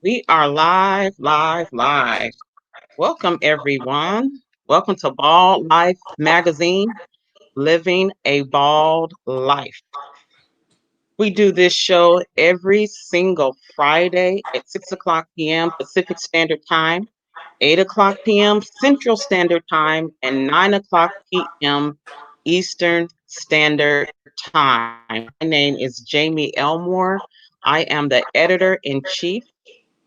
We are live, live, live. Welcome, everyone. Welcome to Bald Life Magazine, Living a Bald Life. We do this show every single Friday at 6 o'clock p.m. Pacific Standard Time, 8 o'clock p.m. Central Standard Time, and 9 o'clock p.m. Eastern Standard Time. My name is Jamie Elmore. I am the editor-in-chief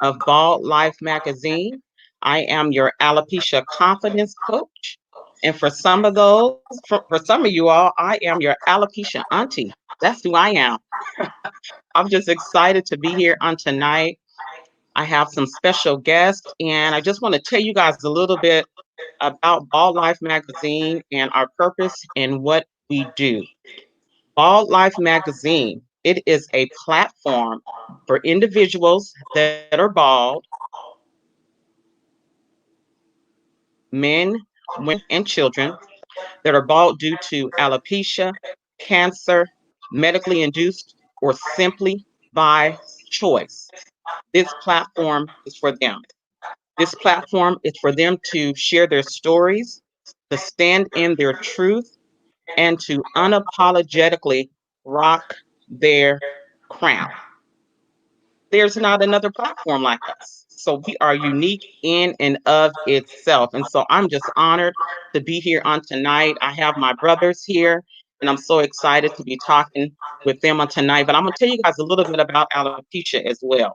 of Bald Life Magazine. I am your alopecia confidence coach. And for some of for some of you all, I am your alopecia auntie. That's who I am. I'm just excited to be here on tonight. I have some special guests, and I just want to tell you guys a little bit about Bald Life Magazine and our purpose and what we do. Bald Life Magazine, it is a platform for individuals that are bald, men, women, and children that are bald due to alopecia, cancer, medically induced, or simply by choice. This platform is for them. This platform is for them to share their stories, to stand in their truth, and to unapologetically rock their crown. There's not another platform like us. So we are unique in and of itself. And so I'm just honored to be here on tonight. I have my brothers here, and I'm so excited to be talking with them on tonight. But I'm going to tell you guys a little bit about alopecia as well.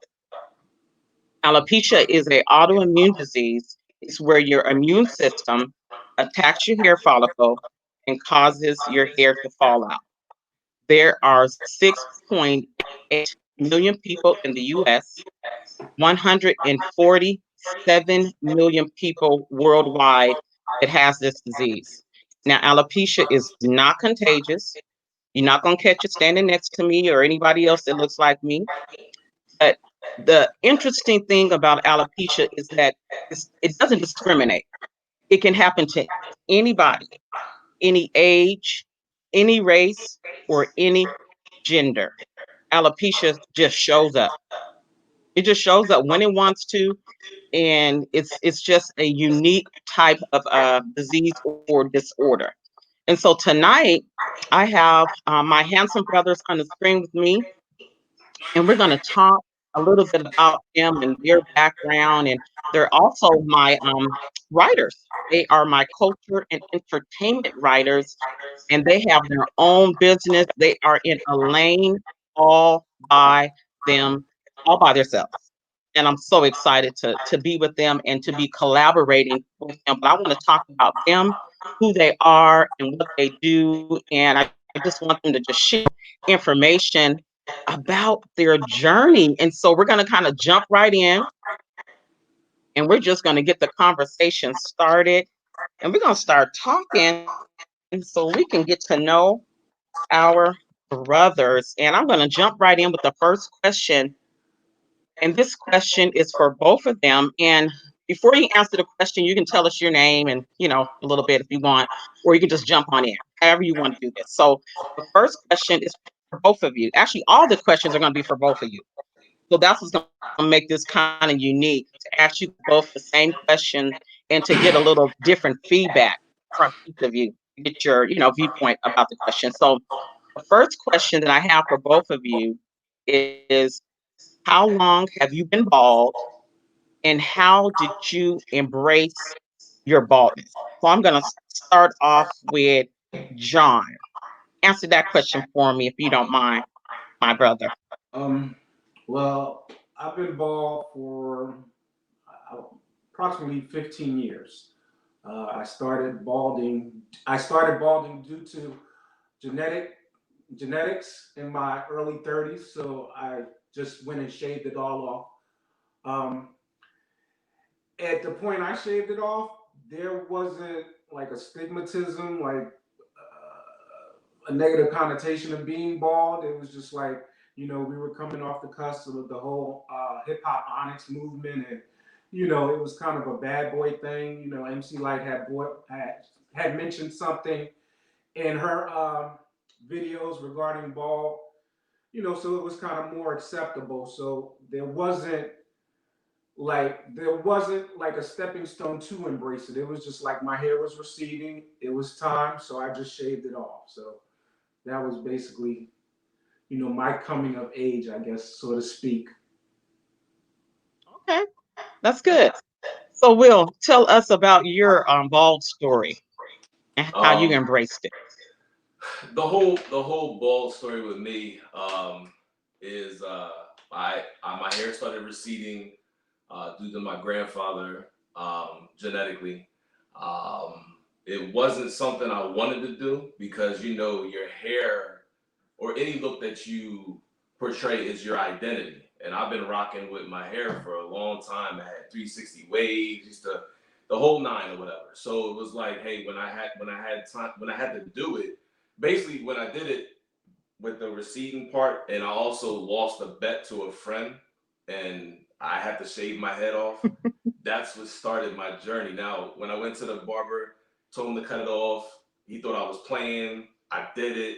Alopecia is an autoimmune disease. It's where your immune system attacks your hair follicle and causes your hair to fall out. There are 6.8 million people in the US, 147 million people worldwide that has this disease. Now, alopecia is not contagious. You're not going to catch it standing next to me or anybody else that looks like me. But the interesting thing about alopecia is that it doesn't discriminate. It can happen to anybody, any age, any race, or any gender. Alopecia just shows up. It just shows up when it wants to, and it's just a unique type of disease or disorder. And so tonight, I have my handsome brothers on the screen with me, and we're going to talk a little bit about them and their background. And they're also my writers. They are my culture and entertainment writers, and they have their own business. They are in a lane all by them, all by themselves. And I'm so excited to be with them and to be collaborating with them. But I want to talk about them, who they are, and what they do. And I just want them to just share information about their journey. And so we're going to kind of jump right in, and we're just going to get the conversation started. And we're going to start talking so we can get to know our brothers. And I'm going to jump right in with the first question. And this question is for both of them. And before you answer the question, you can tell us your name and, a little bit if you want, or you can just jump on in, however you want to do this. So the first question is for both of you. Actually, all the questions are going to be for both of you. So that's what's going to make this kind of unique, to ask you both the same question and to get a little different feedback from each of you, get your, viewpoint about the question. So the first question that I have for both of you is, how long have you been bald, and how did you embrace your baldness? So I'm going to start off with John. Answer that question for me if you don't mind, my brother. Um, well, I've been bald for uh, approximately 15 years. I started balding. I started balding due to genetic genetics in my early 30s. So I just went and shaved it all off. Um, at the point I shaved it off, there wasn't like a stigmatism, like a negative connotation of being bald. It was just like, we were coming off the cusp of the whole hip hop onyx movement, and it was kind of a bad boy thing. MC Light had mentioned something in her videos regarding bald. So it was kind of more acceptable. So there wasn't like there wasn't like a stepping stone to embrace it. It was just like my hair was receding. It was time, so I just shaved it off. So that was basically, my coming of age, I guess, so to speak. Okay, that's good. So, Will, tell us about your bald story and how you Um, embraced it. the whole bald story with me is my hair started receding due to my grandfather genetically. It wasn't something I wanted to do because your hair or any look that you portray is your identity. And I've been rocking with my hair for a long time. I had 360 waves, used to the whole nine or whatever. So it was like, hey, when I had to do it, basically when I did it with the receding part, and I also lost a bet to a friend, and I had to shave my head off. That's what started my journey. Now, when I went to the barber, told him to cut it off. He thought I was playing. I did it.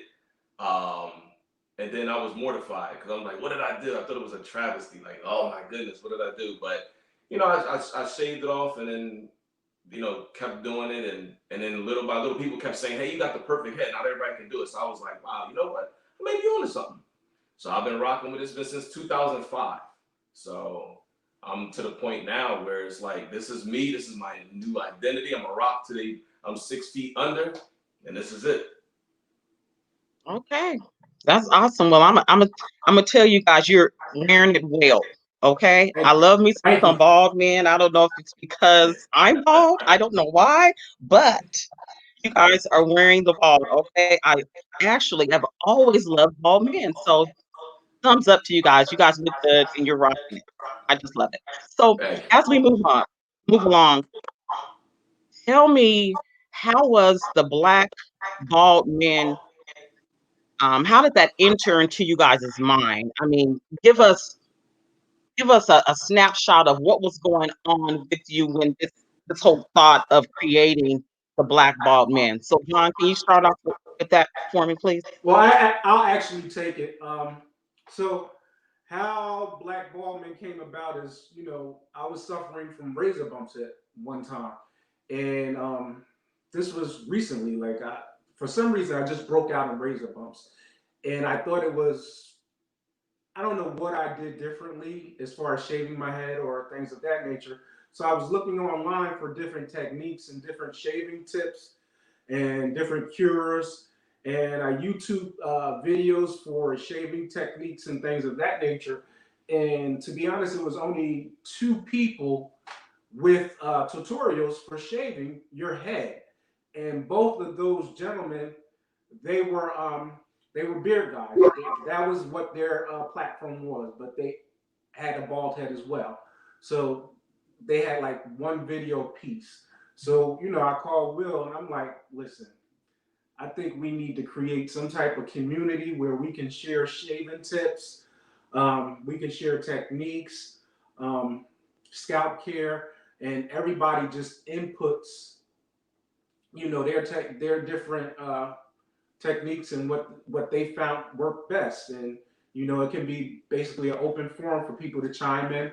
Um, and then I was mortified because I'm like, what did I do? I thought it was a travesty. Like, oh my goodness, what did I do? But I shaved it off, and then kept doing it, and then little by little, people kept saying, hey, you got the perfect head. Not everybody can do it. So I was like, wow, you know what? I may be on to something. So I've been rocking with this since 2005. So I'm to the point now where it's like, this is me. This is my new identity. I'm a rock today. I'm 6 feet under, and this is it. Okay, that's awesome. Well, I'm gonna tell you guys, you're wearing it well. Okay, I Thank you. love me Thank some you. bald men. I don't know if it's because I'm bald. I don't know why, but you guys are wearing the bald. Okay, I actually have always loved bald men. So thumbs up to you guys. You guys look good and you're rocking it. I just love it. So Thank as we move along, tell me, how was the black bald men, how did that enter into you guys' mind? I mean, give us a snapshot of what was going on with you when this whole thought of creating the black bald men. So John, can you start off with that for me, please? Well, I'll actually take it. So how Black Ballman came about is, I was suffering from razor bumps at one time, and this was recently. Like, for some reason, I just broke out in razor bumps, and I thought it was. I don't know what I did differently as far as shaving my head or things of that nature. So I was looking online for different techniques and different shaving tips and different cures. And I YouTube videos for shaving techniques and things of that nature. And to be honest, it was only two people with tutorials for shaving your head. And both of those gentlemen, they were um, they were beer guys. That was what their platform was. But they had a bald head as well. So they had like one video piece. So, I called Will and I'm like, listen, I think we need to create some type of community where we can share shaving tips, we can share techniques, um, scalp care, and everybody just inputs, their different techniques and what they found work best. And it can be basically an open forum for people to chime in,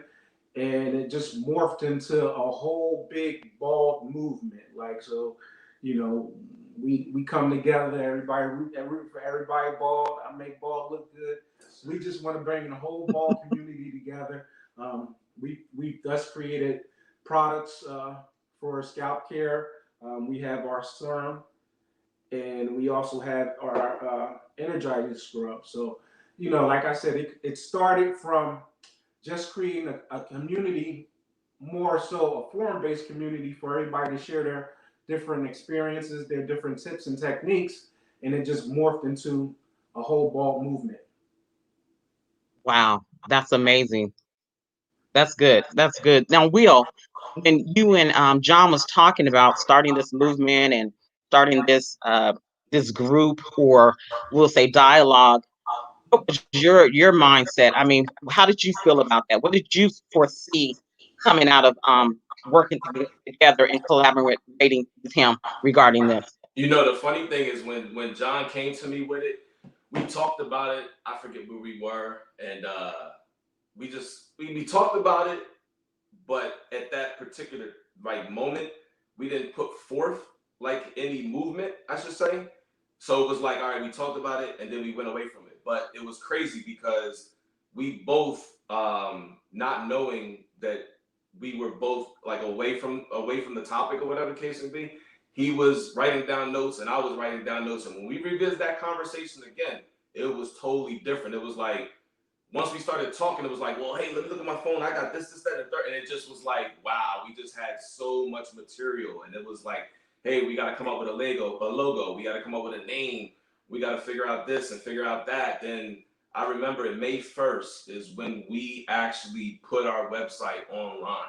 and it just morphed into a whole big bald movement. Like, so, you know, we come together, everybody root for everybody bald. I make bald look good. We just want to bring the whole bald community together. We thus created products for scalp care. We have our serum, and we also have our Energizer Scrub. So, like I said, it started from just creating a community, more so a forum-based community for everybody to share their different experiences, their different tips and techniques, and it just morphed into a whole ball movement. Wow, that's amazing. That's good. That's good. Now, Will, when you and John was talking about starting this movement and starting this group, or we'll say dialogue, what was your mindset? I mean, how did you feel about that? What did you foresee coming out of working together and collaborating with him regarding this? The funny thing is when John came to me with it, we talked about it. I forget where we were, and we talked about it, but at that particular like moment, we didn't put forth like any movement, I should say. So it was like, all right, we talked about it and then we went away from it. But it was crazy because we both, not knowing that we were both like away from the topic or whatever the case may be. He was writing down notes and I was writing down notes. And when we revisit that conversation again, it was totally different. It was like once we started talking, it was like, well, hey, let me look at my phone. I got this, that, and the third. And it just was like, wow, we just had so much material. And it was like, hey, we got to come up with a logo. We got to come up with a name. We got to figure out this and figure out that. Then I remember it, May 1st is when we actually put our website online.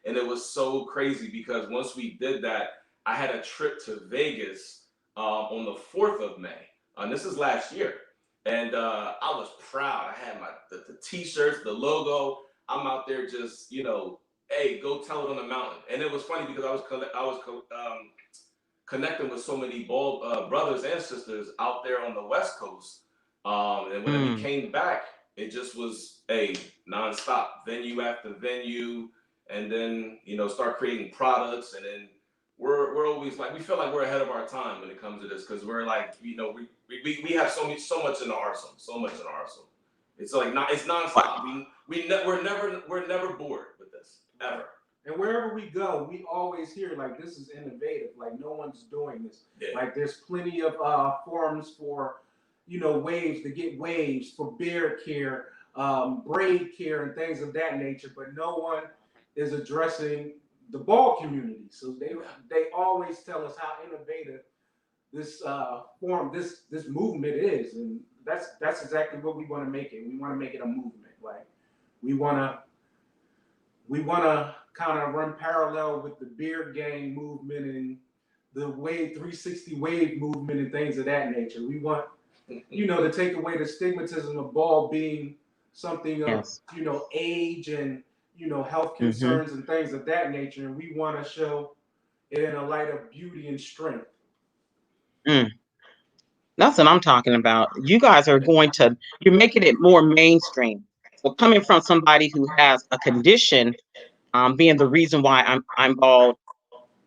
And it was so crazy because once we did that, I had a trip to Vegas on the 4th of May. And this is last year. And I was proud. I had the t-shirts, the logo. I'm out there just, hey, go tell it on the mountain. And it was funny because connecting with so many bald brothers and sisters out there on the West Coast. And when we came back, it just was a nonstop venue after venue, and then start creating products, and then we're always like we feel like we're ahead of our time when it comes to this because we're like we have so much in the arsenal, It's like it's nonstop. We're never bored with this ever. And wherever we go, we always hear like this is innovative. Like no one's doing this. Yeah. Like there's plenty of forums for, waves to get waves for beard care, braid care, and things of that nature. But no one is addressing the bald community. So they always tell us how innovative this this movement is, and that's exactly what we want to make it. We want to make it a movement. Like we want to kind of run parallel with the beard gang movement and the wave 360 wave movement and things of that nature. We want to take away the stigmatism of bald being something of age and health concerns and things of that nature, and we want to show it in a light of beauty and strength. That's what I'm talking about. You guys are you're making it more mainstream. So coming from somebody who has a condition, being the reason why I'm bald,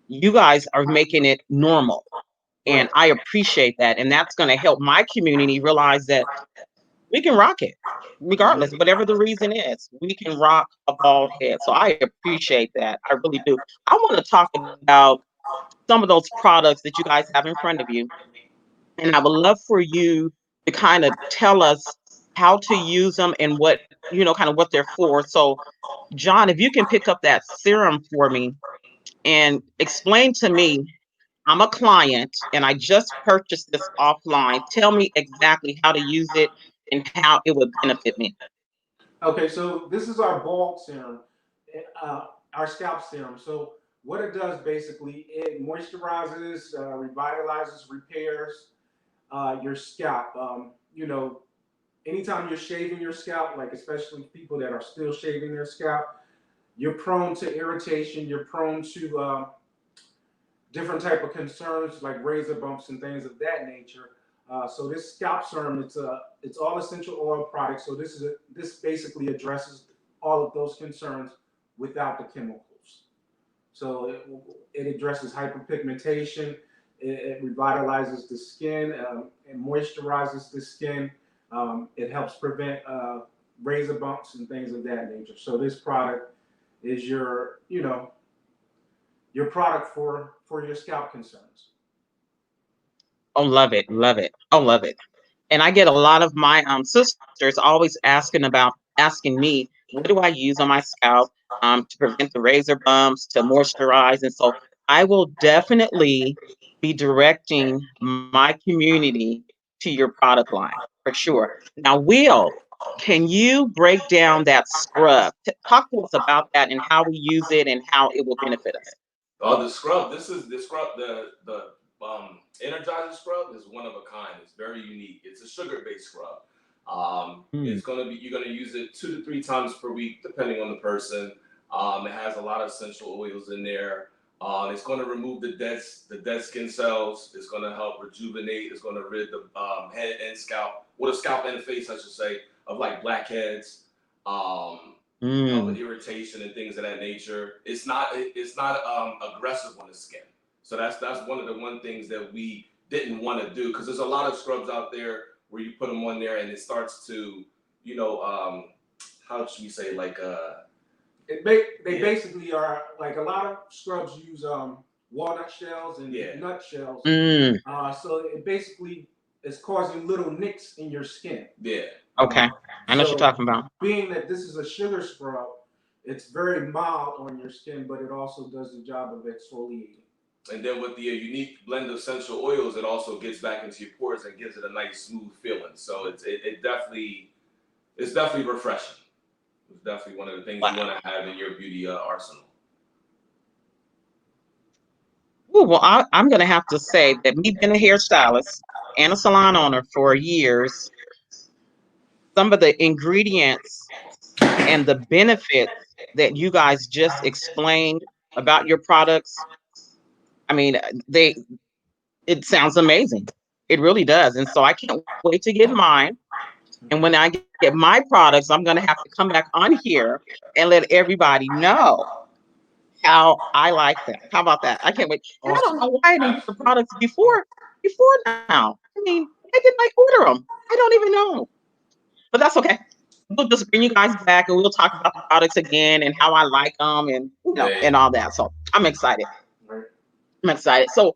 you guys are making it normal. And I appreciate that. And that's going to help my community realize that we can rock it, regardless, whatever the reason is. We can rock a bald head. So I appreciate that. I really do. I want to talk about some of those products that you guys have in front of you. And I would love for you to kind of tell us how to use them and what, kind of what they're for. So, John, if you can pick up that serum for me and explain to me, I'm a client and I just purchased this offline. Tell me exactly how to use it and how it would benefit me. Okay, so this is our bald serum, our scalp serum. So what it does basically, it moisturizes, revitalizes, repairs your scalp. Anytime you're shaving your scalp, like especially people that are still shaving their scalp, you're prone to irritation. You're prone to different type of concerns like razor bumps and things of that nature. So this scalp serum, it's all essential oil products. So this basically addresses all of those concerns without the chemicals. So it addresses hyperpigmentation. It revitalizes the skin and moisturizes the skin. It helps prevent razor bumps and things of that nature. So this product is your product for your scalp concerns. Oh, love it, love it. Oh, love it. And I get a lot of my sisters always asking me, what do I use on my scalp to prevent the razor bumps, to moisturize, and so I will definitely be directing my community to your product line for sure. Now, Will, can you break down that scrub? Talk to us about that and how we use it and how it will benefit us. Oh, the scrub. This is the scrub. The Energizer Scrub is one of a kind. It's very unique. It's a sugar-based scrub. It's you're gonna use it 2 to 3 times per week, depending on the person. It has a lot of essential oils in there. It's going to remove the dead skin cells. It's going to help rejuvenate. It's going to rid the head and scalp, or the scalp and the face, I should say, of like blackheads. Mm. irritation and things of that nature. It's not aggressive on the skin. So that's one things that we didn't want to do, because there's a lot of scrubs out there where you put them on there and it starts to, you know, how should we say, like They basically are like, a lot of scrubs use walnut shells and nut shells. Mm. So it basically is causing little nicks in your skin. Yeah. Okay. I know what you're So talking about. being that this is a sugar scrub, it's very mild on your skin, but it also does the job of exfoliating. And then with the unique blend of essential oils, it also gets back into your pores and gives it a nice smooth feeling. So it's definitely refreshing. It's definitely one of the things you want to have in your beauty arsenal. Ooh, well, I'm going to have to say that me being a hairstylist and a salon owner for years, some of the ingredients and the benefits that you guys just explained about your products, I mean, it sounds amazing. It really does. And so I can't wait to get mine. And when I get my products, I'm going to have to come back on here and let everybody know how I like them. How about that? I can't wait. And I don't Awesome. know why I didn't get the products before now. I mean, I did like order them. I don't even know. But that's okay. We'll just bring you guys back and we'll talk about the products again and how I like them and and all that. So I'm excited. I'm excited. So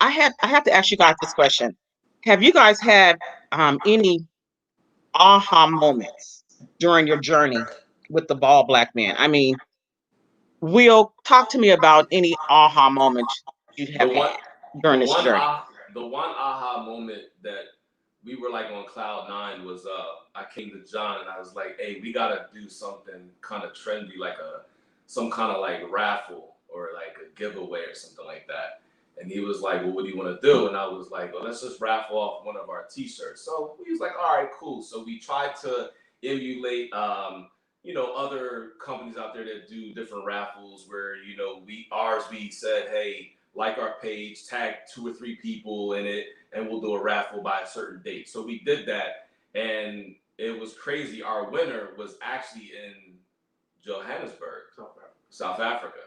I have to ask you guys this question. Have you guys had any aha moments during your journey with the bald black man? I mean, Will, talk to me about any aha moments you The have one, had the during this one, journey. the one aha moment that we were like on cloud nine was I came to John and I was like, hey, we gotta do something kind of trendy, like some kind of like raffle or like a giveaway or something like that. And he was like, well, what do you want to do? And I was like, well, let's just raffle off one of our T-shirts. So he was like, all right, cool. So we tried to emulate, other companies out there that do different raffles where, we said, hey, like our page, tag 2 or 3 people in it, and we'll do a raffle by a certain date. So we did that, and it was crazy. Our winner was actually in Johannesburg, South Africa.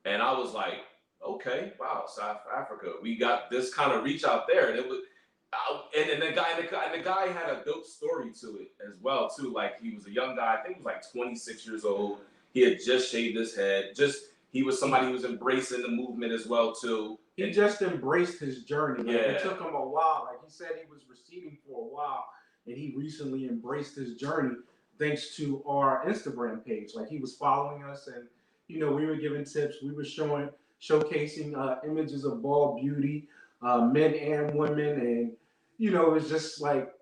And I was like, okay, wow, South Africa. We got this kind of reach out there, and it was, and the guy had a dope story to it as well too. Like he was a young guy, I think he was like 26 years old. He had just shaved his head. He was somebody who was embracing the movement as well too. He just embraced his journey. Like, Yeah. it took him a while. Like he said, he was receding for a while, and he recently embraced his journey thanks to our Instagram page. Like he was following us, and we were giving tips. We were showcasing images of bald beauty, men and women, and it was just like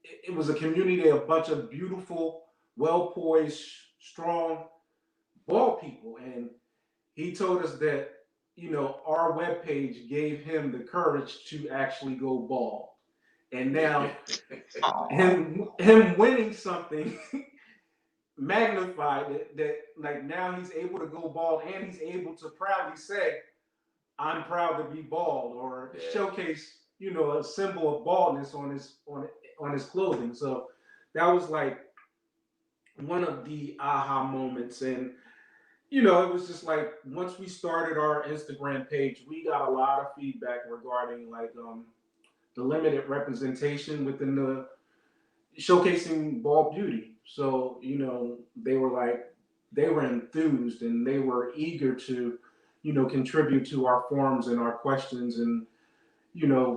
it was a community, a bunch of beautiful, well poised, strong, bald people, and he told us that our webpage gave him the courage to actually go bald, and now him winning something magnified it, that like now he's able to go bald and he's able to proudly say, I'm proud to be bald, or showcase a symbol of baldness on his clothing. So that was like one of the aha moments. And it was just like once we started our Instagram page, we got a lot of feedback regarding like the limited representation within the showcasing bald beauty. So they were enthused and they were eager to contribute to our forums and our questions and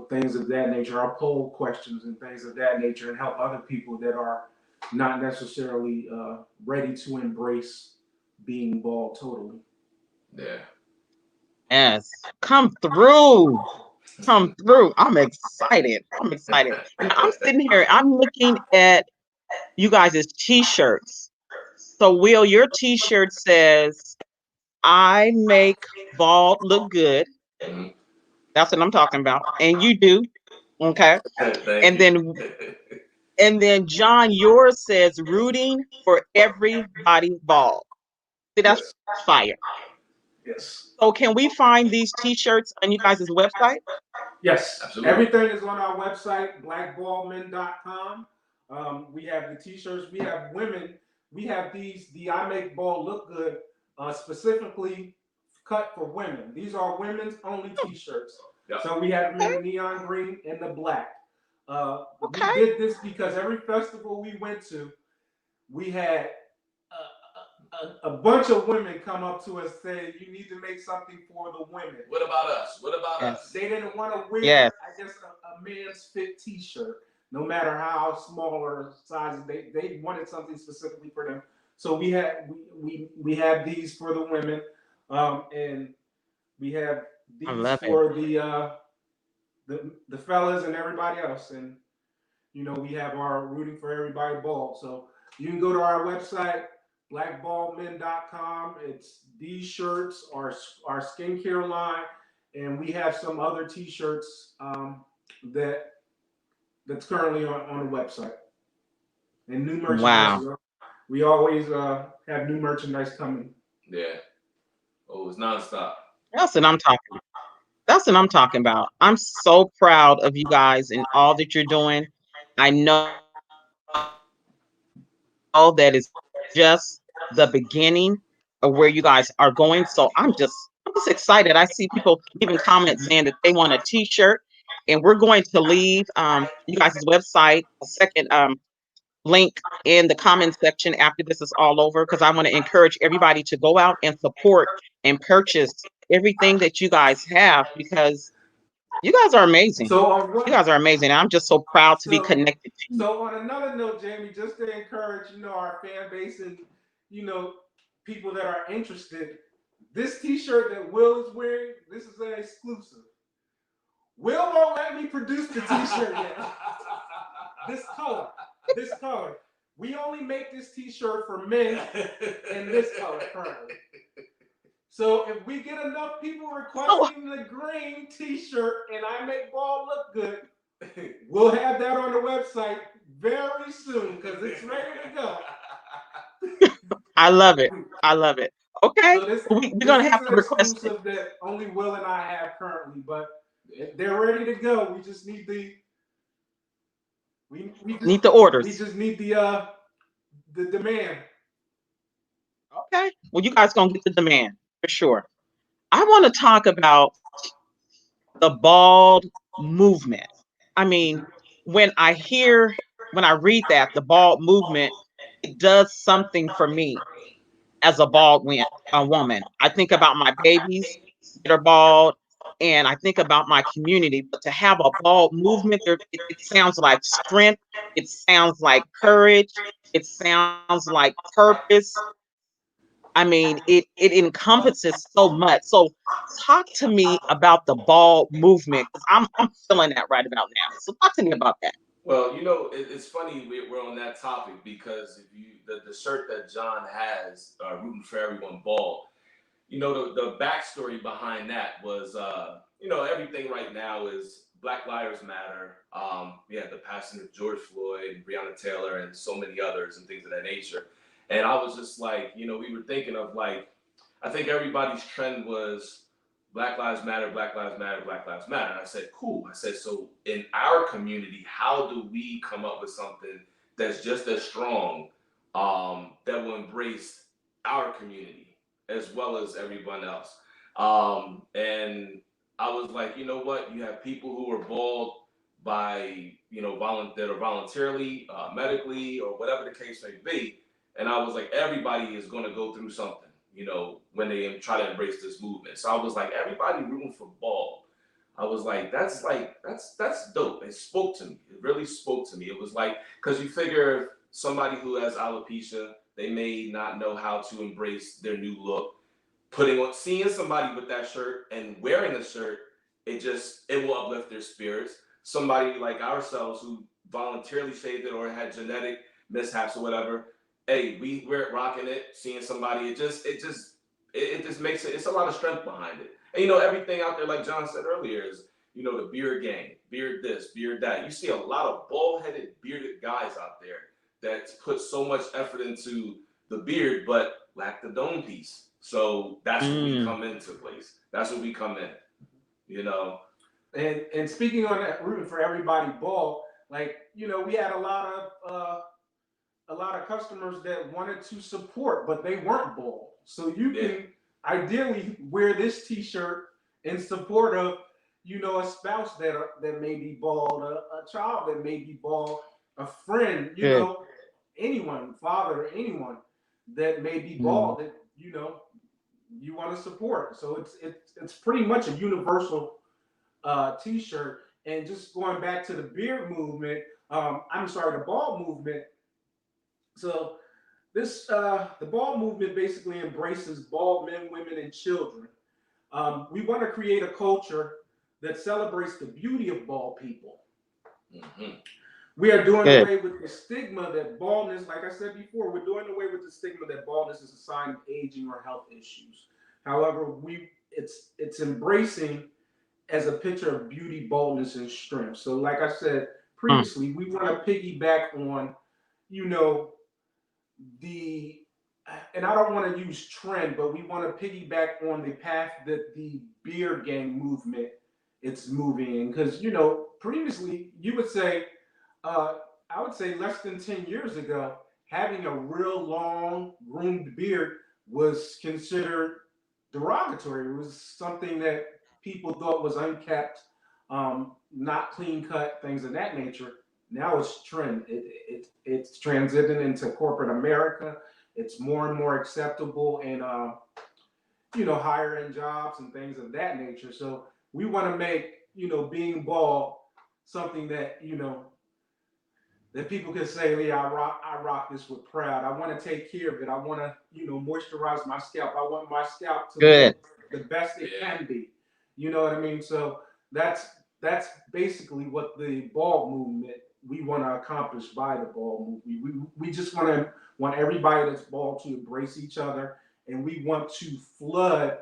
things of that nature, our poll questions and things of that nature, and help other people that are not necessarily ready to embrace being bald totally. Yeah. Yes. Come through. Come through. I'm excited. I'm excited. And I'm sitting here, I'm looking at you guys' t-shirts. So Will, your t-shirt says, I make bald look good. Mhm. That's what I'm talking about. And you do. Okay. Thank And you. then John, yours says rooting for everybody bald. See, that's Yes. fire. Yes. So can we find these t-shirts on you guys' website? Yes. Absolutely. Everything is on our website, blackbaldmen.com. We have the t-shirts. We have women. we have the I Make Bald Look Good, specifically cut for women. These are women's only T-shirts. Yep. So we have them in the neon green and the black. We did this because every festival we went to, we had a bunch of women come up to us saying, "You need to make something for the women." What about us? What about us? They didn't want to wear, I guess, a man's fit T-shirt, no matter how small or size. They wanted something specifically for them. So we have these for the women, and we have these for the fellas and everybody else. And we have our Rooting for Everybody Bald. So you can go to our website, blackbaldmen.com. It's these shirts, our skincare line, and we have some other T-shirts that's currently on the website. And new merchandise. Wow. We always have new merchandise coming. Yeah. Oh, it's nonstop. That's what I'm talking about. That's what I'm talking about. I'm so proud of you guys and all that you're doing. I know that is just the beginning of where you guys are going. So I'm just excited. I see people leaving comments saying that they want a T-shirt, and we're going to leave you guys' website, a second link in the comment section after this is all over, because I want to encourage everybody to go out and support and purchase everything that you guys have, because you guys are amazing. You guys are amazing. I'm just so proud to be connected to you. So on another note, Jamie, just to encourage, our fan base and, people that are interested, this T-shirt that Will is wearing, this is an exclusive. Will won't let me produce the T-shirt yet. This color. We only make this T-shirt for men in this color currently. So if we get enough people requesting the green T-shirt and I Make Bald Look Good, we'll have that on the website very soon because it's ready to go. I love it. Okay, so we're gonna have to request it. That only Will and I have currently, but they're ready to go. We just need need the orders. We just need the demand. Okay, well, you guys gonna get the demand for sure. I want to talk about the bald movement. I mean, when I read that, the bald movement, it does something for me as a woman. I think about my babies that are bald, and I think about my community. But to have a bald movement, it sounds like strength. It sounds like courage. It sounds like purpose. I mean, it encompasses so much. So talk to me about the bald movement, because I'm feeling that right about now. So talk to me about that. Well, it's funny we're on that topic because if the shirt that John has, Rooting for Everyone Bald, the backstory behind that was, everything right now is Black Lives Matter. We had the passing of George Floyd, Breonna Taylor, and so many others and things of that nature. And I was just like, we were thinking of I think everybody's trend was Black Lives Matter, Black Lives Matter, Black Lives Matter. And I said, cool. I said, so in our community, how do we come up with something that's just as strong, that will embrace our community as well as everyone else? And I was like, you know what? You have people who are bald by, that are voluntarily, medically, or whatever the case may be. And I was like, everybody is going to go through something, when they try to embrace this movement. So I was like, everybody rooting for bald. I was like, that's dope. It spoke to me. It really spoke to me. It was like, because you figure somebody who has alopecia, they may not know how to embrace their new look. Seeing somebody with that shirt and wearing the shirt, it will uplift their spirits. Somebody like ourselves who voluntarily shaved it or had genetic mishaps or whatever, hey, we're rocking it. Seeing somebody, it just makes it. It's a lot of strength behind it. And everything out there, like John said earlier, is the beard gang, beard this, beard that. You see a lot of bald-headed, bearded guys out there that put so much effort into the beard, but lack the dome piece. So that's where we come into place. That's where we come in. And speaking on that, Rooting for Everybody Bald, we had a lot lot of customers that wanted to support, but they weren't bald. So you can ideally wear this T-shirt in support of, a spouse that may be bald, a child that may be bald, a friend, Good. anyone, father, anyone that may be Mm. bald that you want to support. So it's pretty much a universal T-shirt. And just going back to the beard movement, I'm sorry, the bald movement. So the bald movement basically embraces bald men, women, and children. We want to create a culture that celebrates the beauty of bald people. Mm-hmm. We are doing Good. away with the stigma that baldness, like I said before, we're doing away with the stigma that baldness is a sign of aging or health issues. However, it's embracing as a picture of beauty, boldness, and strength. So, like I said Mm. previously, we want to piggyback on, you know, the and I don't want to use trend, but we want to piggyback on the path that the beard gang movement it's moving in. Because previously you would say, uh, I would say less than 10 years ago, having a real long groomed beard was considered derogatory. It was something that people thought was unkept, not clean cut, things of that nature. Now it's trend. It's transitioning into corporate America. It's more and more acceptable in higher end jobs and things of that nature. So we want to make being bald something that that people can say, yeah, I rock this with pride. I want to take care of it. I want to moisturize my scalp. I want my scalp to Good. look the best it can be. You know what I mean? So that's basically what the bald movement we want to accomplish by the bald movement. We just want everybody that's bald to embrace each other, and we want to flood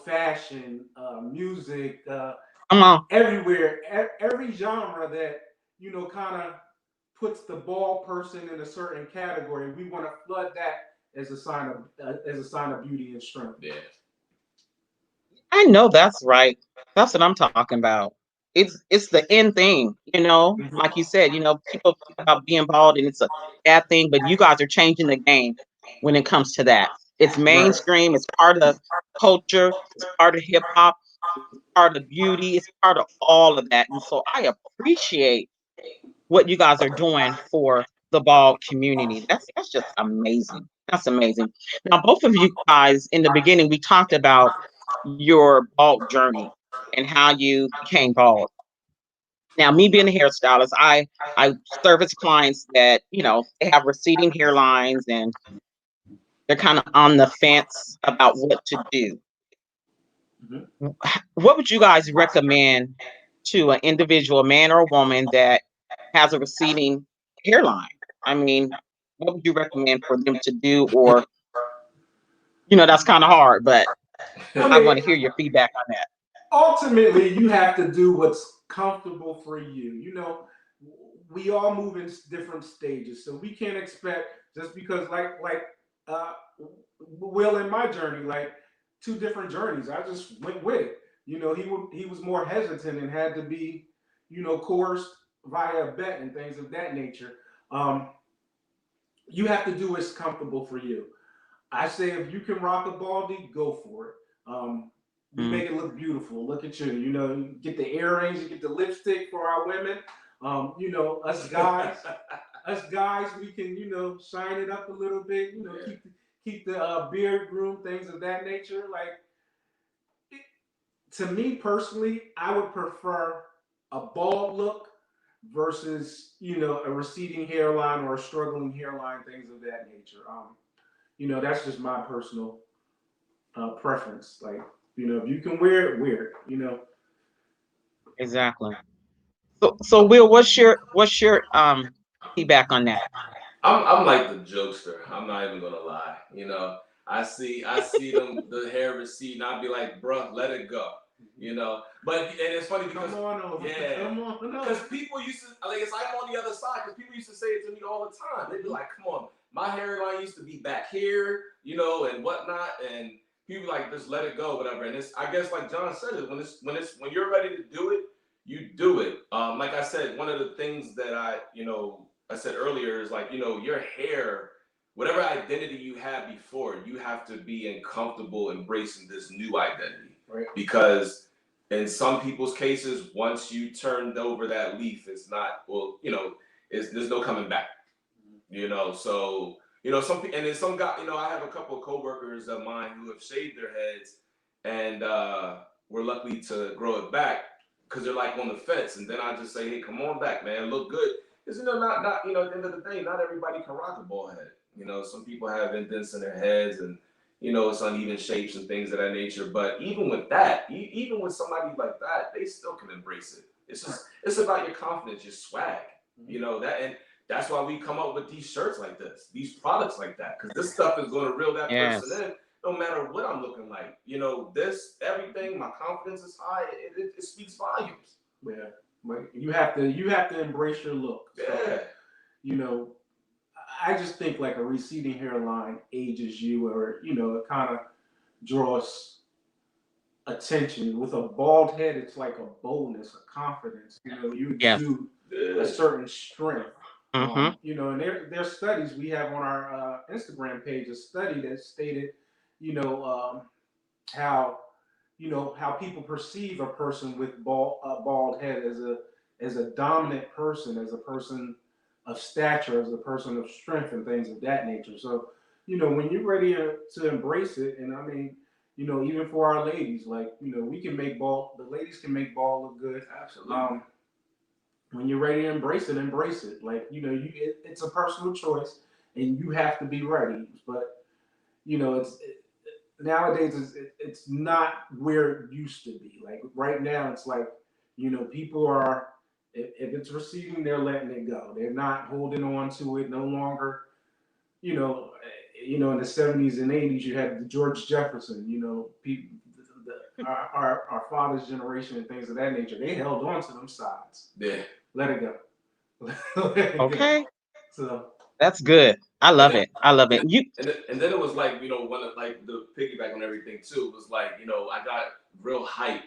fashion, music, Come on. everywhere, every genre that kind of puts the bald person in a certain category. We want to flood that as a sign of beauty and strength. Yeah. I know that's right. That's what I'm talking about. It's the end thing, Mm-hmm. like you said, people talk about being bald and it's a bad thing, but you guys are changing the game when it comes to that. It's Right. mainstream, it's part of culture, it's part of hip hop, it's part of beauty, it's part of all of that. And so I appreciate what you guys are doing for the bald community. That's just amazing. That's amazing. Now, both of you guys in the beginning, we talked about your bald journey and how you became bald. Now, me being a hairstylist, I service clients that they have receding hairlines and they're kind of on the fence about what to do. Mm-hmm. What would you guys recommend to an individual, man or woman, that has a receding hairline? I mean, what would you recommend for them to do? Or, that's kind of hard, but I I mean, want to hear your feedback on that. ultimately, you have to do what's comfortable for you. We all move in different stages, so we can't expect just because uh, Will in my journey, like two different journeys. I just went with it. He was more hesitant and had to be, coerced via a bet and things of that nature. Um, you have to do what's comfortable for you. I say if you can rock a baldy, go for it. We Mm. make it look beautiful. Look at you. You get the earrings, you get the lipstick for our women. Us guys, we can shine it up a little bit. Keep the beard groomed, things of that nature. Like to me personally, I would prefer a bald look versus a receding hairline or a struggling hairline, things of that nature. That's just my personal preference. Like, if you can wear it, wear it. Exactly. So Will, what's your feedback on that? I'm like the jokester. I'm not even gonna lie. I see them the hair recede, and I'll be like, bruh, let it go. But and it's funny because Come on over. yeah, Come on because over. people used to like it's like I'm on the other side because people used to say it to me all the time. They'd be like, come on, my hairline used to be back here, and whatnot, and people like just let it go, whatever. And it's I guess like John said it when you're ready to do it, you do it. Like I said, one of the things that I I said earlier, is like, your hair, whatever identity you had before, you have to be comfortable embracing this new identity. Right. Because in some people's cases, once you turned over that leaf, it's not, well, there's no coming back. So, and then some guy, I have a couple of coworkers of mine who have shaved their heads and were lucky to grow it back because they're like on the fence. And then I just say, hey, come on back, man, look good. Because, not, at the end of the day, not everybody can rock a bald head. Some people have indents in their heads and, it's uneven shapes and things of that nature. But even with that, even with somebody like that, they still can embrace it. It's about your confidence, your swag, that. And that's why we come up with these shirts like this, these products like that, because this stuff is going to reel that person Yes. in, no matter what I'm looking like. Everything, my confidence is high. It speaks volumes. Yeah, but you have to embrace your look. Yeah. So, I just think like a receding hairline ages you, or it kind of draws attention. With a bald head, it's like a boldness, a confidence. You Yes. exude a certain strength. Mm-hmm. And there's studies we have on our Instagram page. A study that stated, how how people perceive a person with a bald head as a dominant person, as a person of stature, as a person of strength, and things of that nature. So, when you're ready to embrace it, and I mean, even for our ladies, like, we can make the ladies can make bald look good. Absolutely. When you're ready to embrace it, embrace it. Like, it's a personal choice, and you have to be ready. But, nowadays it's not where it used to be. Like right now, it's like, people are, if it's receding, they're letting it go. They're not holding on to it no longer. You know, in the '70s and '80s, you had the George Jefferson. People, our father's generation and things of that nature. They held on to them sides. Yeah. Let it go. Let it go. Okay. So That's good. I And love then, it. I love it. and, You and then it was like, one of like the piggyback on everything too, it was like, I got real hype.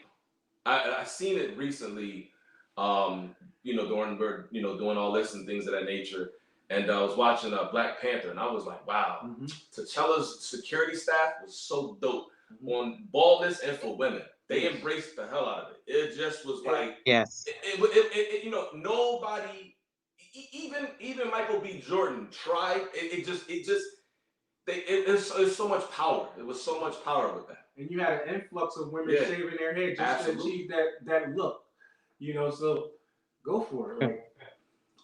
I seen it recently, during doing all this and things of that nature. And I was watching Black Panther, and I was like, wow, T'Challa's security staff was so dope on baldness and for women. They embraced the hell out of it. It just was like, yes. nobody, even Michael B. Jordan tried. It's so much power. It was so much power with that. And you had an influx of women shaving their head just to achieve that look. So go for it. Like,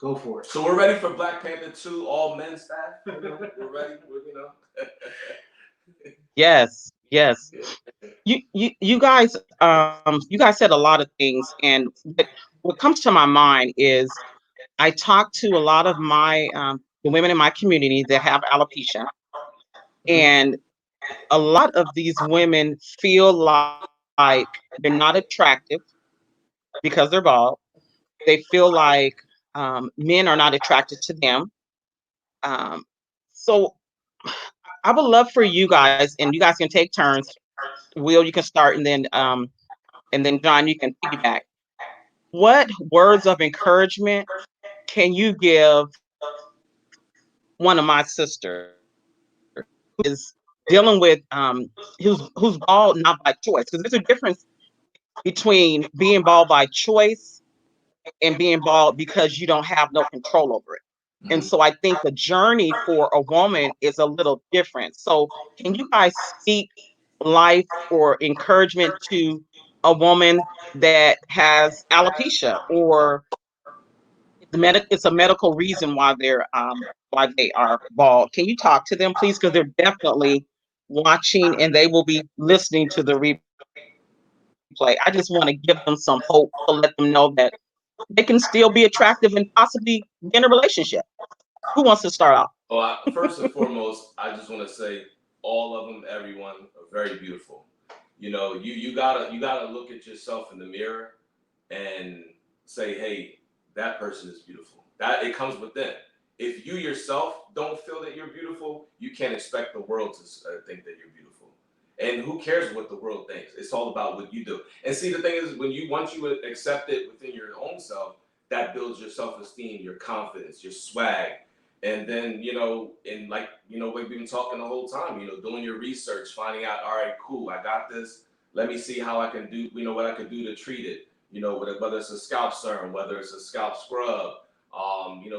go for it. So we're ready for Black Panther 2, all men staff. We're ready. Yes. Yes. You guys said a lot of things, and what comes to my mind is I talk to a lot of my the women in my community that have alopecia, and a lot of these women feel like they're not attractive because they're bald. They feel like men are not attracted to them. Um, so I would love for you guys, and you guys can take turns. Will, you can start, and then John, you can piggyback. What words of encouragement can you give one of my sisters who is dealing with who's bald not by choice? Because there's a difference between being bald by choice and being bald because you don't have no control over it. And so I think the journey for a woman is a little different. So can you guys speak life or encouragement to a woman that has alopecia, or it's a medical reason why they are bald? Can you talk to them, please? Because they're definitely watching and they will be listening to the replay. I just want to give them some hope to let them know that they can still be attractive and possibly be in a relationship. Who wants to start off? Well, first and foremost, I just want to say all of them, everyone, are very beautiful. You gotta look at yourself in the mirror and say, hey, that person is beautiful. That it comes within. If you yourself don't feel that you're beautiful, you can't expect the world to think that you're beautiful. And who cares what the world thinks? It's all about what you do. And see, the thing is, once you accept it within your own self, that builds your self-esteem, your confidence, your swag. And then, and like, we've been talking the whole time, doing your research, finding out, all right, cool, I got this. Let me see how I can do, what I could do to treat it, whether it's a scalp serum, whether it's a scalp scrub,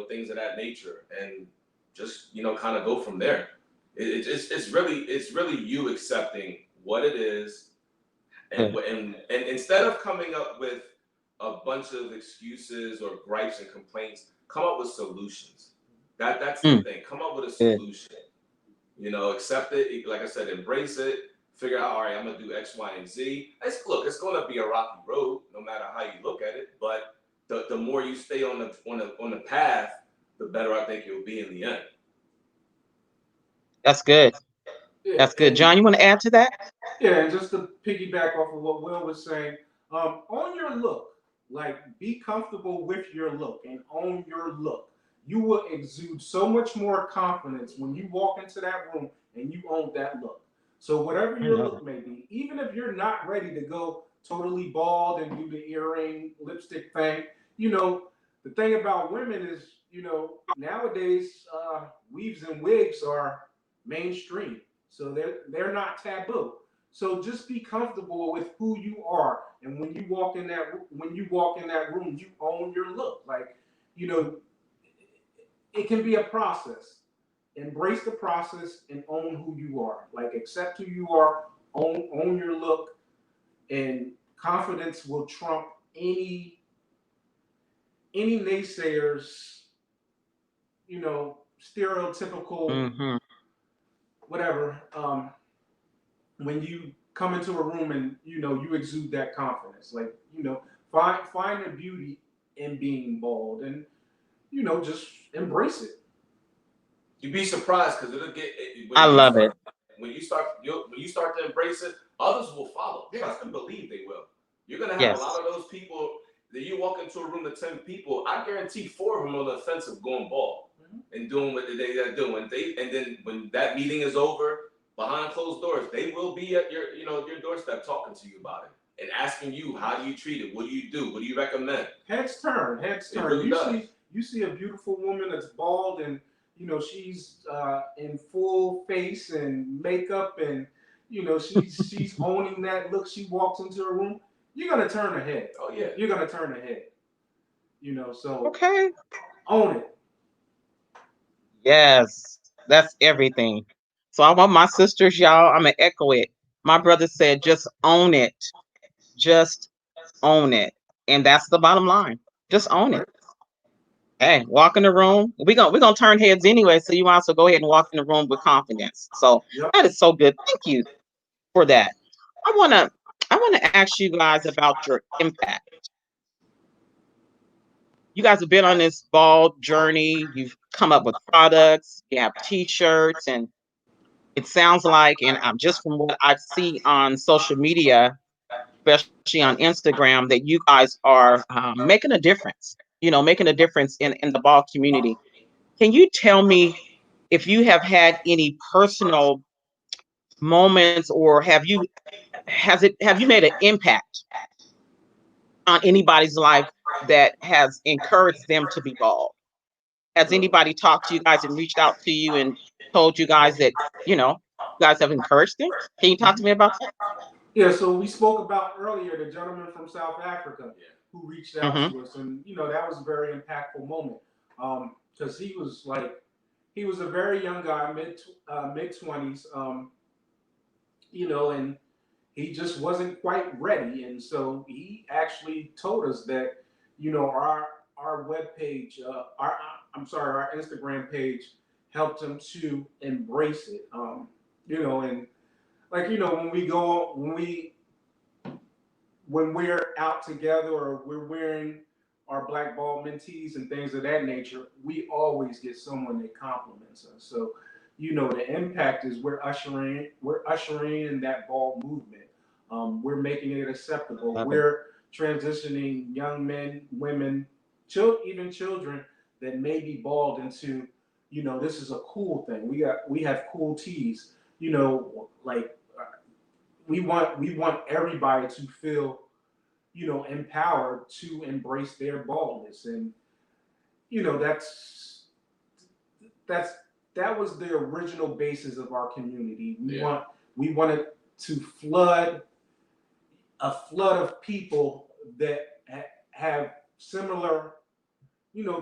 things of that nature. And just, kind of go from there. It's really you accepting what it is, and instead of coming up with a bunch of excuses or gripes and complaints, come up with solutions. That's the thing. Come up with a solution. Accept it. Like I said, embrace it. Figure out, all right, I'm gonna do X, Y, and Z. It's gonna be a rocky road, no matter how you look at it. But the more you stay on the path, the better I think you'll be in the end. That's good. Yeah, That's good. John, you want to add to that? yeah, and just to piggyback off of what Will was saying, own your look. Like, be comfortable with your look and own your look. You will exude so much more confidence when you walk into that room and you own that look. So whatever your look may be, even if you're not ready to go totally bald and do the earring, lipstick thing, the thing about women is, nowadays weaves and wigs are mainstream, so they're not taboo. So just be comfortable with who you are, and when you walk in that room, you own your look. Like, you know, it can be a process. Embrace the process and own who you are. Like, accept who you are, own your look, and confidence will trump any naysayers, stereotypical whatever. When you come into a room and you exude that confidence, like, find the beauty in being bald, and just embrace it. You'd be surprised because it'll get I love it. when you start to embrace it, others will follow. Trust and believe they will. You're gonna have a lot Yes. of those people that you walk into a room of 10 people. I guarantee 4 of them are on the fence of going bald and doing what they are doing. And then when that meeting is over, behind closed doors, they will be at your doorstep talking to you about it and asking you, how do you treat it? What do you do? What do you recommend? Heads turn. It really does. You see a beautiful woman that's bald, and she's in full face and makeup, and she's owning that look. She walks into a room, you're gonna turn her head. Oh yeah, you're gonna turn her head. So Okay. own it. Yes. That's everything. So I want my sisters, y'all, I'm going to echo it. My brother said, just own it. Just own it. And that's the bottom line. Just own it. Hey, walk in the room. We're gonna turn heads anyway, so you also go ahead and walk in the room with confidence. So Yep. that is so good. Thank you for that. I wanna ask you guys about your impact. You guys have been on this bald journey. You've come up with products. You have T-shirts, and it sounds like, and I'm just from what I see on social media, especially on Instagram, that you guys are making a difference. Making a difference in the bald community. Can you tell me if you have had any personal moments, or have you made an impact on anybody's life that has encouraged them to be bald? Has anybody talked to you guys and reached out to you and told you guys that you guys have encouraged them? Can you talk to me about that? Yeah, so we spoke about earlier the gentleman from South Africa who reached out Mm-hmm. to us, and that was a very impactful moment, because he was a very young guy, mid 20s, and he just wasn't quite ready, and so he actually told us that our web page, our Instagram page helped him to embrace it, and like when we're out together or we're wearing our black ball mentees and things of that nature, we always get someone that compliments us. So, the impact is we're ushering in that ball movement. We're making it acceptable. Love it. We're transitioning young men, women, even children that may be bald into, this is a cool thing. We have cool tees. Like we want everybody to feel empowered to embrace their baldness. And you know that's that was the original basis of our community. We wanted to flood of people that have similar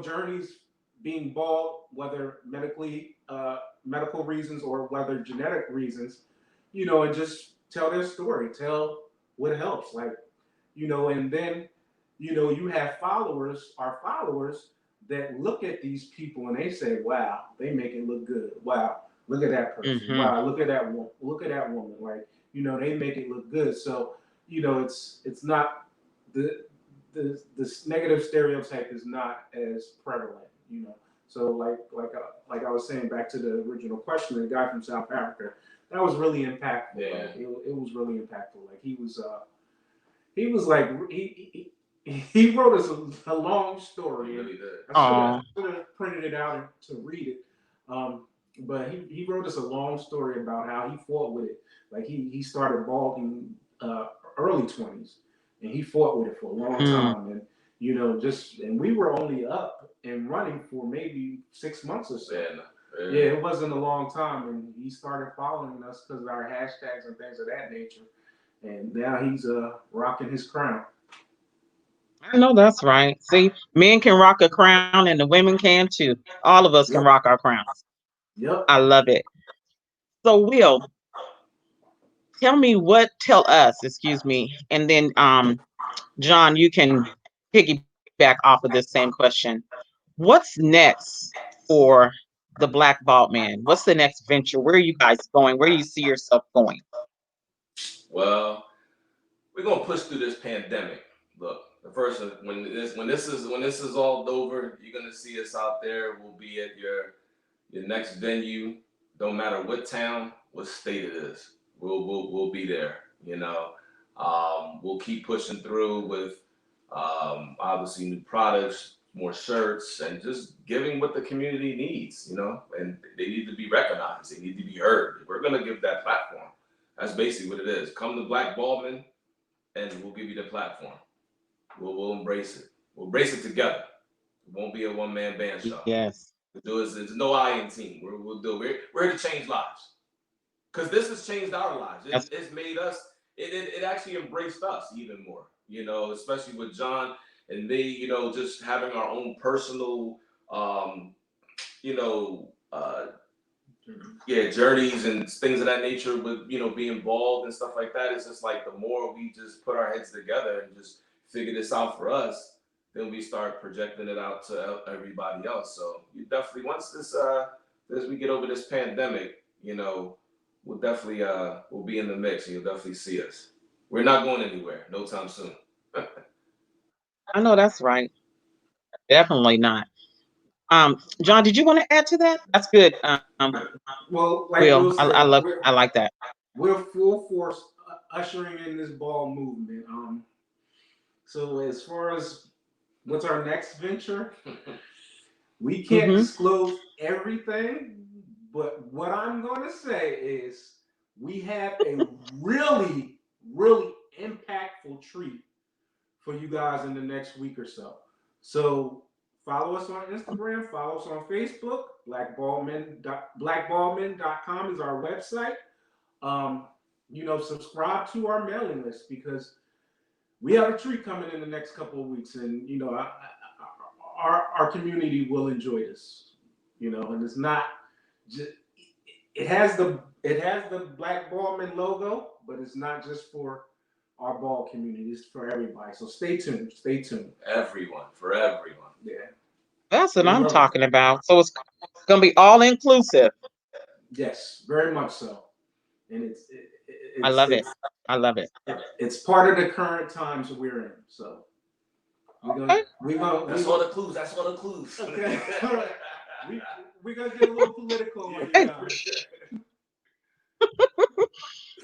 journeys, being bald, whether medical reasons or whether genetic reasons, and just tell their story, tell what helps, like, and then, you have our followers that look at these people and they say, wow, they make it look good. Wow, look at that person. Mm-hmm. Wow, look at that woman. Look at that woman. Like, they make it look good. So, it's not this negative stereotype is not as prevalent. So like I was saying, back to the original question, the guy from South Africa, that was really impactful. Yeah. Like, it was really impactful. Like he was like he wrote us a long story. He really did. I should have printed it out to read it. But he wrote us a long story about how he fought with it. Like he started balding early 20s, and he fought with it for a long time. And and we were only up and running for maybe 6 months or so. Yeah, it wasn't a long time, and he started following us because of our hashtags and things of that nature. And now he's rocking his crown. I know that's right. See, men can rock a crown and the women can too. All of us can Yep. rock our crowns. Yep. I love it. So, Will, tell us, excuse me, and then John, you can piggyback off of this same question. What's next for the Black Bald Man? What's the next venture? Where are you guys going? Where do you see yourself going? Well, we're gonna push through this pandemic. Look, the first when this is all over, you're gonna see us out there. We'll be at your next venue. Don't matter what town, what state it is. We'll be there. We'll keep pushing through with obviously new products, more shirts, and just giving what the community needs. And they need to be recognized. They need to be heard. We're gonna give that platform. That's basically what it is. Come to Black Baldman, and we'll give you the platform. We'll embrace it. We'll embrace it together. It won't be a one-man band show. Yes. There's no I in team. We'll do it. We're here to change lives. Because this has changed our lives. It's made us, it actually embraced us even more, especially with John and me, just having our own personal, journeys and things of that nature with, being bald and stuff like that. It's just like the more we just put our heads together and just figure this out for us, then we start projecting it out to everybody else. So you definitely, once as we get over this pandemic, we'll definitely we'll be in the mix, and you'll definitely see us. We're not going anywhere no time soon. I know that's right. Definitely not. John, did you want to add to that? That's good. Well, like Will, Will said, I like that. we're full force ushering in this ball movement. So as far as what's our next venture, we can't Mm-hmm. disclose everything, but what I'm going to say is we have a really, really impactful treat for you guys in the next week or so. So follow us on Instagram, follow us on Facebook. Blackballmen.com is our website. Subscribe to our mailing list because we have a treat coming in the next couple of weeks, and our community will enjoy this. And it's not just it has the Black Ballman logo, but it's not just for our ball community. It's for everybody. So stay tuned. Stay tuned. For everyone. Yeah. That's what I'm talking about. So it's gonna be all inclusive. Yes, very much so. And I love it. I love it. It's part of the current times we're in. So That's all the clues. That's all the clues. Okay. All right. We're gonna get a little political on Hey, you guys.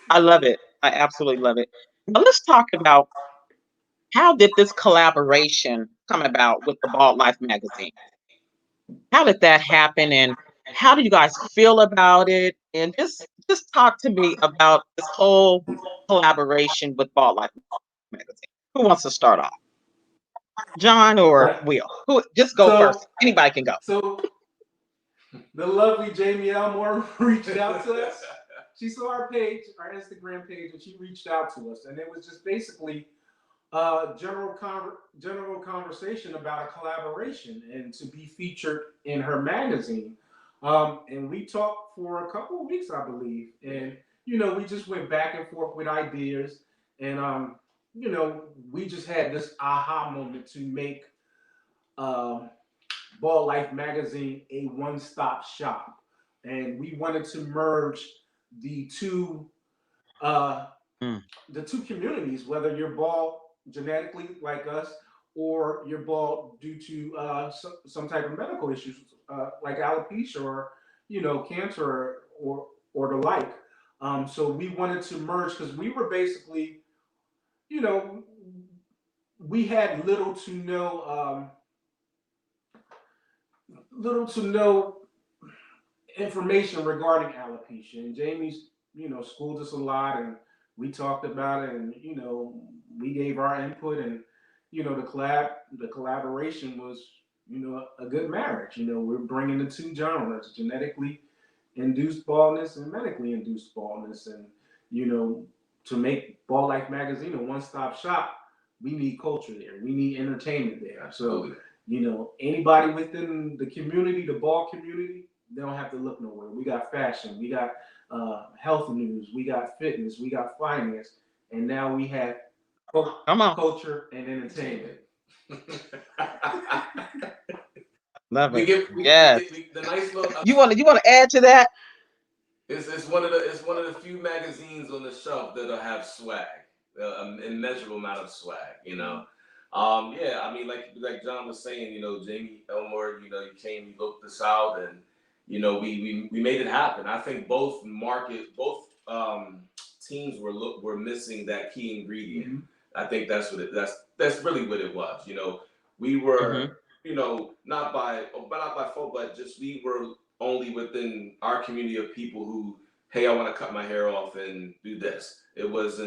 I love it. I absolutely love it. Now let's talk about how did this collaboration come about with the Bald Life magazine? How did that happen, and how do you guys feel about it? And just talk to me about this whole collaboration with Bald Life magazine. Who wants to start off? John or Right. Will? Who? Just go So, first. Anybody can go. so the lovely Jamie Elmore reached out to us. She saw our page, our Instagram page, and she reached out to us, and it was just basically general conversation about a collaboration and to be featured in her magazine. And we talked for a couple of weeks, I believe, and we just went back and forth with ideas, and we just had this aha moment to make um, Ball Life magazine a one-stop shop, and we wanted to merge the two uh, Mm. the two communities, whether you're bald genetically like us or you're bald due to some type of medical issues like alopecia or cancer or the like. So we wanted to merge because we were basically, you know, we had little to no information regarding alopecia, and Jamie's, schooled us a lot, and we talked about it, and we gave our input, and the collaboration was, a good marriage. We're bringing the two genres, genetically induced baldness and medically induced baldness, and you know, to make Ball Life Magazine a one-stop shop, we need culture there. We need entertainment there. Absolutely. So, anybody within the community, the ball community, they don't have to look nowhere. We got fashion, we got health news, we got fitness, we got finance, and now we have Come on. culture and entertainment. Love We it. give Yes. the nice little. You want to add to that? It's one of the few magazines on the shelf that'll have swag, an immeasurable amount of swag. Yeah. I mean, like John was saying, Jamie Elmore, you came, you looked us out, and we made it happen. I think both teams were missing that key ingredient. Mm-hmm. I think that's really what it was. We Mm-hmm. were, not by fault, but just we were only within our community of people who, hey, I want to cut my hair off and do this. It was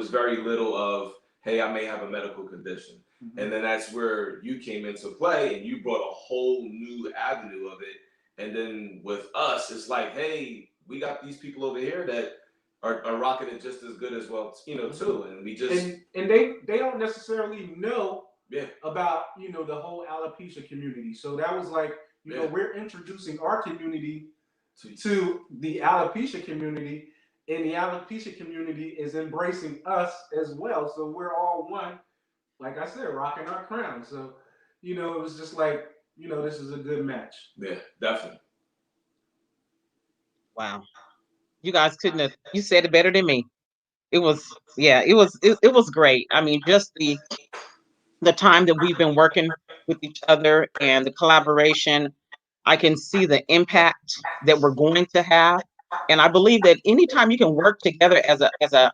very little of, hey, I may have a medical condition. Mm-hmm. And then that's where you came into play and you brought a whole new avenue of it. And then with us, it's like, hey, we got these people over here that are rocking it just as good as well, too. And we just and they don't necessarily know yeah. about the whole alopecia community. So that was like we're introducing our community to the alopecia community, and the alopecia community is embracing us as well. So we're all one, like I said, rocking our crown. So it was just like this is a good match. Yeah, definitely. Wow. You guys couldn't have. You said it better than me. It was. Yeah. It was great. I mean, just the time that we've been working with each other and the collaboration. I can see the impact that we're going to have, and I believe that anytime you can work together as a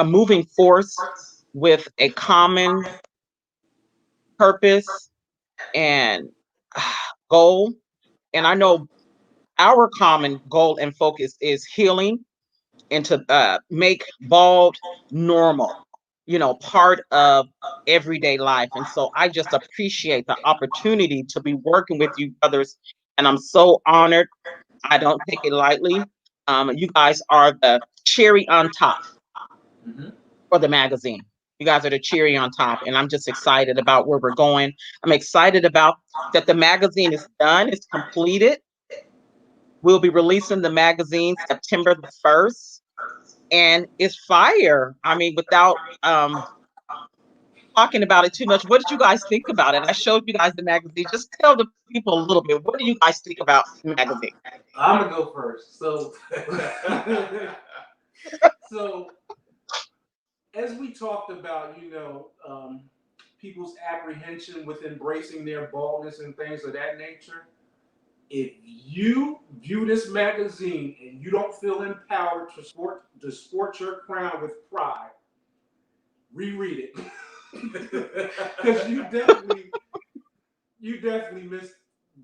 moving force with a common purpose and goal, and I know our common goal and focus is healing and to make bald normal, part of everyday life. And so I just appreciate the opportunity to be working with you brothers, and I'm so honored. I don't take it lightly. You guys are the cherry on top Mm-hmm. for the magazine. You guys are the cherry on top, and I'm just excited about where we're going. I'm excited about that the magazine is done, it's completed. We'll be releasing the magazine September the 1st, and it's fire. I mean, without talking about it too much, what did you guys think about it? I showed you guys the magazine. Just tell the people a little bit. What do you guys think about the magazine? I'm gonna go first. So, so as we talked about, people's apprehension with embracing their baldness and things of that nature. If you view this magazine and you don't feel empowered to sport your crown with pride, reread it because you definitely missed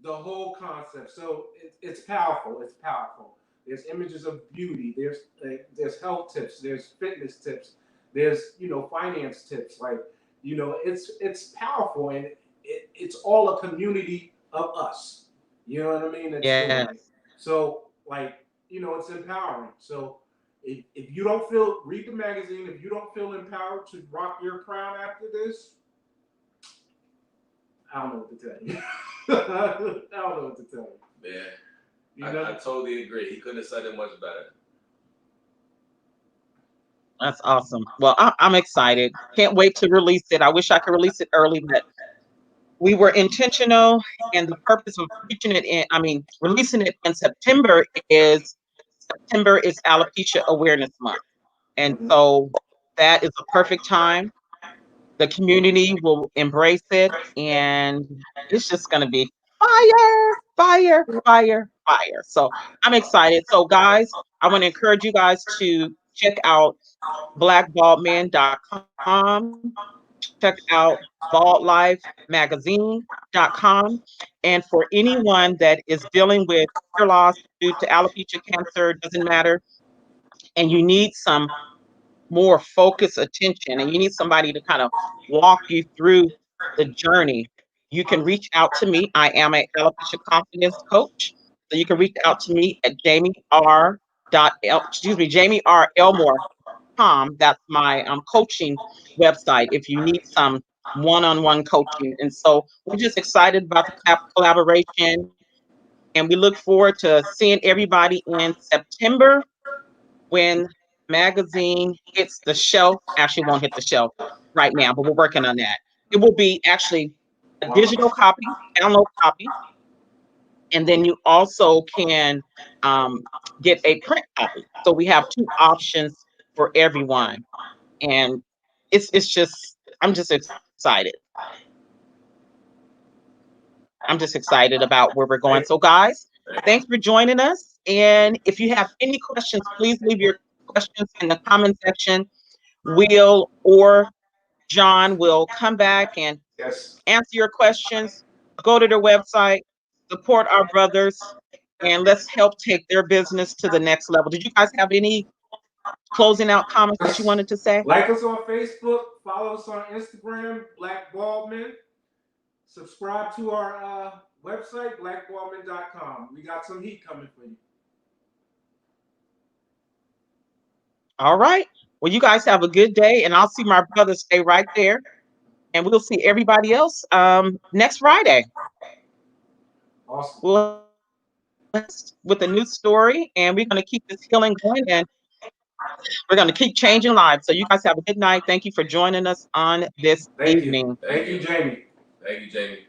the whole concept. So it's powerful. It's powerful. There's images of beauty. There's health tips. There's fitness tips. There's, finance tips. Like, it's powerful, and it's all a community of us. You know what I mean? That's doing it. Yes. So, like, it's empowering. So, if you don't feel, read the magazine. If you don't feel empowered to rock your crown after this, I don't know what to tell you. I don't know what to tell you. Man, I totally agree. He couldn't have said it much better. That's awesome. Well, I'm excited. Can't wait to release it. I wish I could release it early, but we were intentional, and the purpose of releasing it in September is Alopecia Awareness Month. And Mhm. so that is a perfect time. The community will embrace it, and it's just going to be fire, fire, fire, fire. So I'm excited. So, guys, I want to encourage you guys to check out blackbaldman.com, check out baldlifemagazine.com. And for anyone that is dealing with hair loss due to alopecia cancer, doesn't matter, and you need some more focused attention and you need somebody to kind of walk you through the journey, you can reach out to me. I am a alopecia confidence coach. So you can reach out to me at Jamie R. Elmore.com. That's my coaching website if you need some one-on-one coaching. And so we're just excited about the collaboration, and we look forward to seeing everybody in September when magazine hits the shelf. Actually, won't hit the shelf right now, but we're working on that. It will be actually a digital copy, download copy, and then you also can get a print copy. So we have two options for everyone, and it's just I'm just excited. I'm just excited about where we're going. So, guys, thanks for joining us. And if you have any questions, please leave your questions in the comment section. Will or John will come back and Yes. answer your questions. Go to their website, support our brothers, and let's help take their business to the next level. Did you guys have any closing out comments that you wanted to say? Like us on Facebook, follow us on Instagram, Black Baldman. Subscribe to our website, blackbaldman.com. We got some heat coming for you. All right. Well, you guys have a good day, and I'll see my brother stay right there. And we'll see everybody else next Friday. Awesome. We'll with a new story, and we're going to keep this healing going, and we're going to keep changing lives. So you guys have a good night. Thank you for joining us on this Thank you. evening. Thank you, Jamie. Thank you, Jamie.